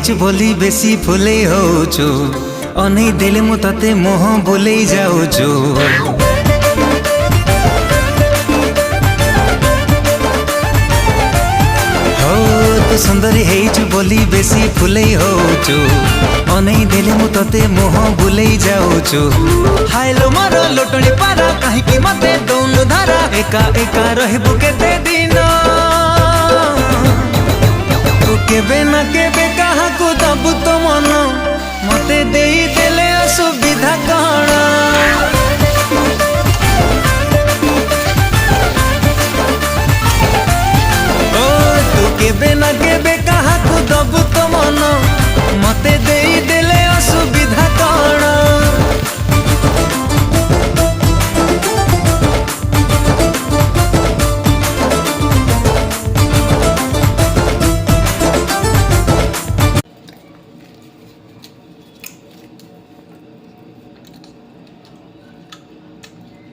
ହେଇଛୁ ବୋଲି ବେଶୀ ଫୁଲେଇ ହଉଛୁ ଅନେଇ ଦେଲେ ମୁଁ ତତେ ମୋହ ବୁଲେଇ ଯାଉଛୁ तू सुंदरी ହେଇଛୁ ବୋଲି ବେଶୀ ଫୁଲେଇ ହଉଛୁ ଅନେଇ ଦେଲେ ମୁଁ ତତେ ମୋହ ବୁଲେଇ ଯାଉଛୁ ହାଇଲୋ ମୋର ଲୋଟଣି ପାରା କାହିଁକି ମତେ ଦଉନୁ ଧାରା ଏକା ଏକା ରହିବୁ କେତେ ଦିନ ତୁ କେବେ ନା କେବେ କାହା